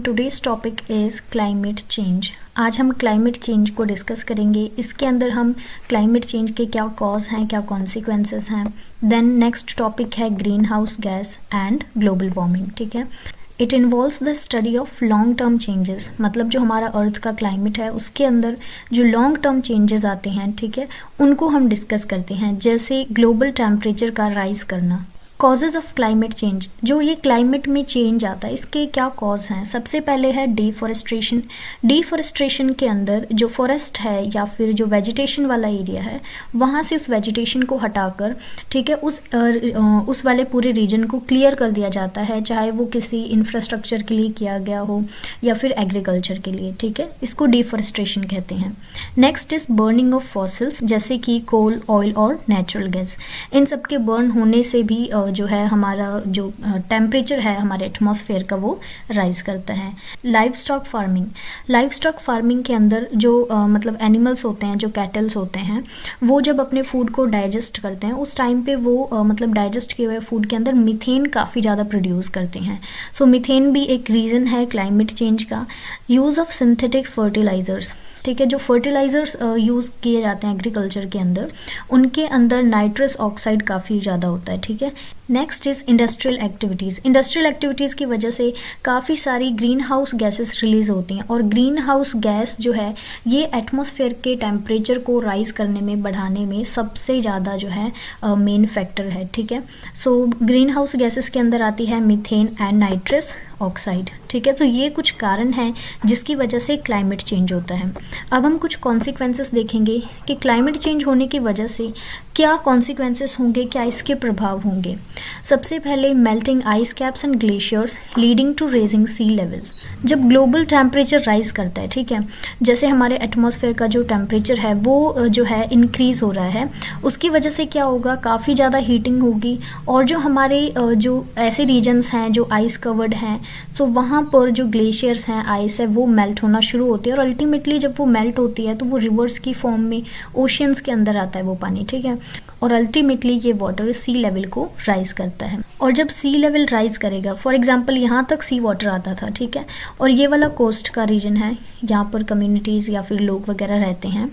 Today's topic is climate change. आज हम climate change को डिस्कस करेंगे। इसके अंदर हम क्लाइमेट चेंज के क्या कॉज हैं, क्या कॉन्सिक्वेंसेस हैं। देन नेक्स्ट टॉपिक है green house gas and global warming. ठीक है, it involves the study of long term changes, मतलब जो हमारा अर्थ का क्लाइमेट है उसके अंदर जो लॉन्ग टर्म चेंजेस आते हैं, ठीक है, उनको हम डिस्कस करते हैं। जैसे ग्लोबल टेम्परेचर का राइज करना, कॉजेज़ ऑफ क्लाइमेट चेंज। जो ये क्लाइमेट में चेंज आता है इसके क्या कॉज हैं। सबसे पहले है डिफॉरेस्ट्रेशन। डिफॉरेस्ट्रेशन के अंदर जो फॉरेस्ट है या फिर जो वेजिटेशन वाला एरिया है वहाँ से उस वेजिटेशन को हटाकर, ठीक है, उस वाले पूरे रीजन को क्लियर कर दिया जाता है, चाहे वो किसी इंफ्रास्ट्रक्चर के लिए किया गया हो या फिर एग्रीकल्चर के लिए। ठीक है, इसको डिफॉरेस्ट्रेशन कहते हैं। Next is burning of fossils, जैसे कि कोल, ऑयल और नेचुरल गैस। इन सब के बर्न होने से भी जो है हमारा जो टेम्परेचर है हमारे एटमॉस्फेयर का वो राइज करता है। Live stock farming. Live stock farming के अंदर जो मतलब एनिमल्स होते हैं, जो कैटल्स होते हैं, वो जब अपने फूड को डाइजेस्ट करते हैं उस टाइम पे वो मतलब डाइजेस्ट किए हुए फूड के अंदर मीथेन काफ़ी ज़्यादा प्रोड्यूस करते हैं। सो मीथेन भी एक रीज़न है क्लाइमेट चेंज का। यूज़ ऑफ सिंथेटिक फर्टिलाइजर्स, ठीक है, जो फर्टिलाइजर्स यूज़ किए जाते हैं एग्रीकल्चर के अंदर उनके अंदर नाइट्रस ऑक्साइड काफ़ी ज़्यादा होता है। ठीक है, next is industrial activities. Industrial activities की वजह से काफ़ी सारी ग्रीन हाउस गैसेस रिलीज़ होती हैं और ग्रीन हाउस गैस जो है ये एटमॉस्फेयर के टेम्परेचर को राइज़ करने में, बढ़ाने में सबसे ज़्यादा जो है मेन फैक्टर है। ठीक है, सो ग्रीन हाउस गैसेस के अंदर आती है मीथेन एंड नाइट्रस ऑक्साइड। ठीक है, तो ये कुछ कारण हैं जिसकी वजह से क्लाइमेट चेंज होता है। अब हम कुछ कॉन्सिक्वेंसेस देखेंगे कि क्लाइमेट चेंज होने की वजह से क्या कॉन्सिक्वेंसेस होंगे, क्या इसके प्रभाव होंगे। सबसे पहले melting ice caps and glaciers leading to raising sea levels. जब ग्लोबल टेम्परेचर राइज करता है, ठीक है, जैसे हमारे एटमॉस्फेयर का जो टेम्परेचर है वो जो है इंक्रीज़ हो रहा है, उसकी वजह से क्या होगा, काफ़ी ज़्यादा हीटिंग होगी और जो हमारे जो ऐसे रीजन्स हैं जो आइस कवर्ड हैं, तो वहाँ पर जो ग्लेशियर्स हैं, आइस है, वो मेल्ट होना शुरू होती है और अल्टीमेटली जब वो मेल्ट होती है तो वो रिवर्स की फॉर्म में ओशियंस के अंदर आता है वो पानी। ठीक है, और अल्टीमेटली ये वाटर सी लेवल को राइज करता है। और जब सी लेवल राइज करेगा, फॉर एग्जांपल यहाँ तक सी वाटर आता था, ठीक है, और ये वाला कोस्ट का रीजन है, यहाँ पर कम्युनिटीज़ या फिर लोग वगैरह रहते हैं।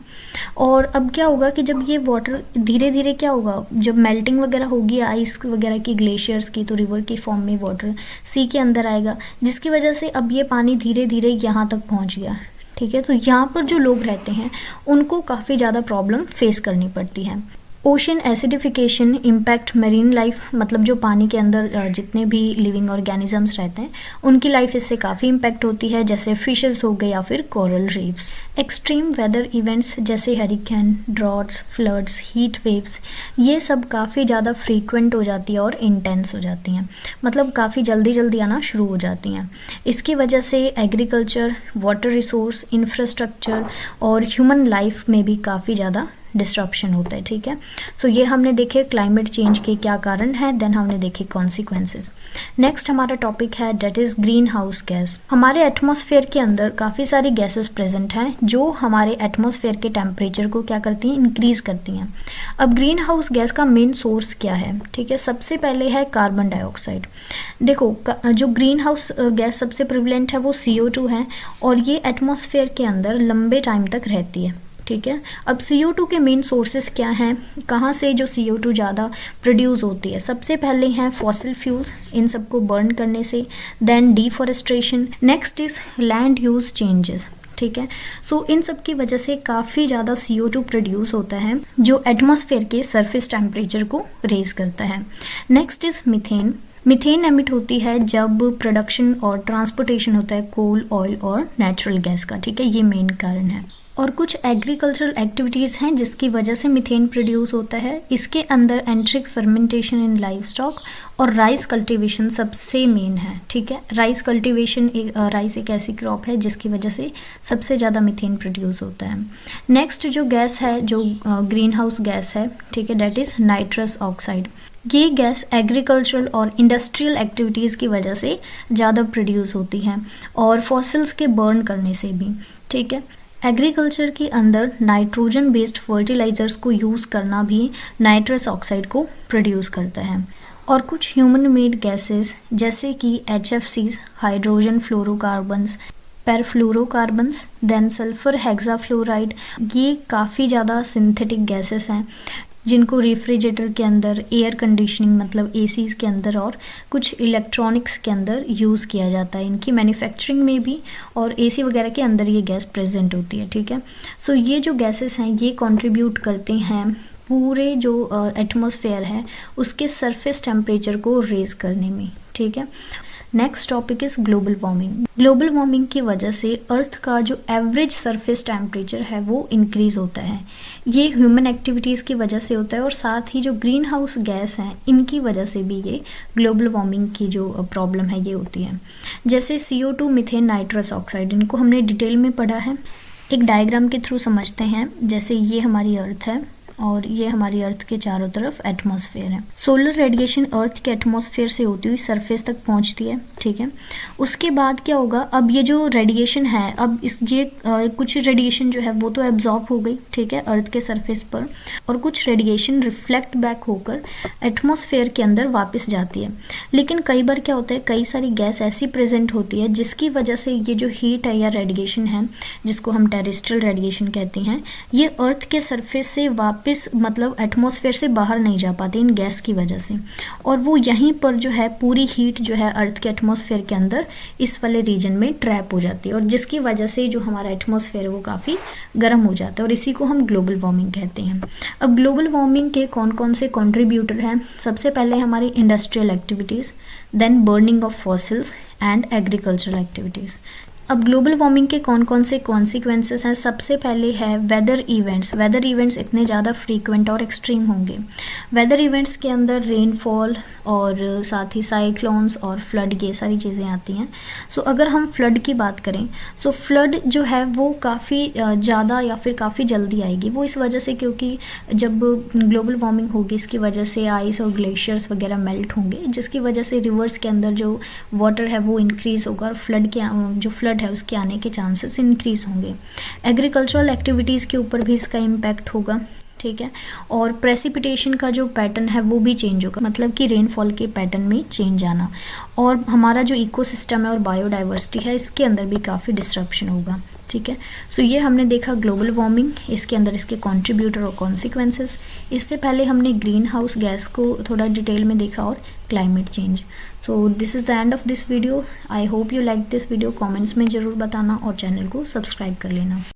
और अब क्या होगा कि जब ये वाटर धीरे धीरे क्या होगा, जब मेल्टिंग वगैरह होगी आइस वगैरह की, ग्लेशियर्स की, तो रिवर की फॉर्म में वाटर सी के अंदर आएगा, जिसकी वजह से अब ये पानी धीरे धीरे यहाँ तक पहुँच गया। ठीक है, तो यहाँ पर जो लोग रहते हैं उनको काफ़ी ज़्यादा प्रॉब्लम फेस करनी पड़ती है। Ocean acidification impact marine life, मतलब जो पानी के अंदर जितने भी लिविंग ऑर्गेनिजम्स रहते हैं उनकी लाइफ इससे काफ़ी इम्पैक्ट होती है, जैसे फिशेस हो गए या फिर coral reefs. Extreme weather events जैसे hurricane, droughts, floods, heat waves, ये सब काफ़ी ज़्यादा फ्रीक्वेंट हो जाती है और इंटेंस हो जाती हैं, मतलब काफ़ी जल्दी जल्दी आना शुरू हो जाती हैं। इसकी वजह से एग्रीकल्चर, वाटर रिसोर्स, इंफ्रास्ट्रक्चर और ह्यूमन लाइफ में भी काफ़ी ज़्यादा डिस्ट्रप्शन होता है। ठीक है, सो ये हमने देखे क्लाइमेट चेंज के क्या कारण हैं, देन हमने देखे कॉन्सिक्वेंसेस। नेक्स्ट हमारा टॉपिक है that is green house gas. हमारे एटमॉस्फेयर के अंदर काफ़ी सारी गैसेस प्रेजेंट हैं जो हमारे एटमॉस्फेयर के टेम्परेचर को क्या करती हैं, इंक्रीज़ करती हैं। अब ग्रीन हाउस गैस का मेन सोर्स क्या है, ठीक है, सबसे पहले है कार्बन डाइऑक्साइड। देखो जो ग्रीन हाउस गैस सबसे प्रिवलेंट है वो CO2 है और ये एटमॉस्फेयर के अंदर लंबे टाइम तक रहती है। ठीक है, अब CO2 के मेन सोर्सेस क्या हैं, कहाँ से जो CO2 ज़्यादा प्रोड्यूस होती है। सबसे पहले हैं फॉसिल फ्यूल्स, इन सबको बर्न करने से, then deforestation, next is land use changes. ठीक है, सो इन सब की वजह से काफ़ी ज़्यादा CO2 प्रोड्यूस होता है जो एटमॉस्फेयर के सरफेस टेम्परेचर को रेज करता है। Next is methane. Methane emit होती है जब प्रोडक्शन और ट्रांसपोर्टेशन होता है कोल, ऑयल और नेचुरल गैस का। ठीक है, ये मेन कारण है। और कुछ एग्रीकल्चरल एक्टिविटीज़ हैं जिसकी वजह से मीथेन प्रोड्यूस होता है। इसके अंदर एंट्रिक फर्मेंटेशन इन लाइव स्टॉक और राइस कल्टीवेशन सबसे मेन है। ठीक है, राइस कल्टीवेशन, राइस एक ऐसी क्रॉप है जिसकी वजह से सबसे ज़्यादा मीथेन प्रोड्यूस होता है। नेक्स्ट जो गैस है, जो ग्रीन हाउस गैस है, ठीक है, डेट इज़ नाइट्रस ऑक्साइड। ये गैस एग्रीकल्चरल और इंडस्ट्रियल एक्टिविटीज़ की वजह से ज़्यादा प्रोड्यूस होती है और फॉसिल्स के बर्न करने से भी। ठीक है, एग्रीकल्चर के अंदर नाइट्रोजन बेस्ड फर्टिलाइजर्स को यूज़ करना भी नाइट्रस ऑक्साइड को प्रोड्यूस करता है। और कुछ ह्यूमन मेड गैसेस जैसे कि HFCs, hydrogen fluorocarbons, perfluorocarbons, then sulphur hexafluoride, ये काफ़ी ज़्यादा सिंथेटिक गैसेस हैं जिनको रेफ्रिजरेटर के अंदर, एयर कंडीशनिंग मतलब एसीज़ के अंदर और कुछ इलेक्ट्रॉनिक्स के अंदर यूज़ किया जाता है। इनकी मैन्युफैक्चरिंग में भी और एसी वगैरह के अंदर ये गैस प्रेजेंट होती है, ठीक है। सो ये जो गैसेस हैं ये कंट्रीब्यूट करते हैं पूरे जो एटमॉस्फेयर है उसके सरफेस टेम्परेचर को रेज करने में, ठीक है। Next topic is global warming. Global warming की वजह से अर्थ का जो एवरेज सरफेस टेम्परेचर है वो इंक्रीज़ होता है। ये ह्यूमन एक्टिविटीज़ की वजह से होता है और साथ ही जो ग्रीन हाउस गैस हैं इनकी वजह से भी ये ग्लोबल वार्मिंग की जो प्रॉब्लम है ये होती है। जैसे CO2, मीथेन, नाइट्रस ऑक्साइड, इनको हमने डिटेल में पढ़ा है। एक डायग्राम के थ्रू समझते हैं। जैसे ये हमारी अर्थ है और ये हमारी अर्थ के चारों तरफ एटमॉस्फेयर है। सोलर रेडिएशन अर्थ के एटमॉस्फेयर से होती हुई सरफेस तक पहुंचती है, ठीक है। उसके बाद क्या होगा, अब ये जो रेडिएशन है, अब कुछ रेडिएशन जो है वो तो एब्जॉर्ब हो गई, ठीक है, अर्थ के सरफेस पर, और कुछ रेडिएशन रिफ्लेक्ट बैक होकर एटमॉस्फेयर के अंदर वापस जाती है। लेकिन कई बार क्या होता है, कई सारी गैस ऐसी प्रेजेंट होती है जिसकी वजह से ये जो हीट है या रेडिएशन है, जिसको हम टेरेस्ट्रियल रेडिएशन कहते हैं, ये अर्थ के सरफेस से वापस मतलब एटमॉस्फेयर से बाहर नहीं जा पाते इन गैस की वजह से, और वो यहीं पर जो है पूरी हीट जो है अर्थ के एटमॉस्फेयर के अंदर इस वाले रीजन में ट्रैप हो जाती है, और जिसकी वजह से जो हमारा एटमॉस्फेयर है वो काफ़ी गर्म हो जाता है, और इसी को हम ग्लोबल वार्मिंग कहते हैं। अब ग्लोबल वार्मिंग के कौन कौन से कंट्रीब्यूटर हैं? सबसे पहले हमारी industrial activities, then burning of fossils and agricultural activities. अब ग्लोबल वार्मिंग के कौन कौन से कॉन्सिक्वेंसेस हैं? सबसे पहले है वेदर इवेंट्स। वेदर इवेंट्स इतने ज़्यादा फ्रीक्वेंट और एक्सट्रीम होंगे। वेदर इवेंट्स के अंदर रेनफॉल और साथ ही साइक्लोन्स और फ्लड, ये सारी चीज़ें आती हैं। सो अगर हम फ्लड की बात करें, सो फ्लड जो है वो काफ़ी ज़्यादा या फिर काफ़ी जल्दी आएगी। वो इस वजह से क्योंकि जब ग्लोबल वार्मिंग होगी इसकी वजह से आइस और ग्लेशियर्स वगैरह मेल्ट होंगे, जिसकी वजह से रिवर्स के अंदर जो वाटर है वो इंक्रीज़ होगा और फ्लड है उसके आने के चांसेस इंक्रीज होंगे। एग्रीकल्चरल एक्टिविटीज़ के ऊपर भी इसका इम्पैक्ट होगा, ठीक है। और प्रेसिपिटेशन का जो पैटर्न है वो भी चेंज होगा, मतलब कि रेनफॉल के पैटर्न में चेंज आना, और हमारा जो इकोसिस्टम है और बायोडाइवर्सिटी है इसके अंदर भी काफ़ी डिस्ट्रप्शन होगा, ठीक है। सो ये हमने देखा ग्लोबल वार्मिंग, इसके अंदर इसके कंट्रीब्यूटर और कॉन्सिक्वेंसेस। इससे पहले हमने ग्रीन हाउस गैस को थोड़ा डिटेल में देखा और climate change. So this is the end of this video. I hope you like this video. Comments में ज़रूर बताना और चैनल को सब्सक्राइब कर लेना।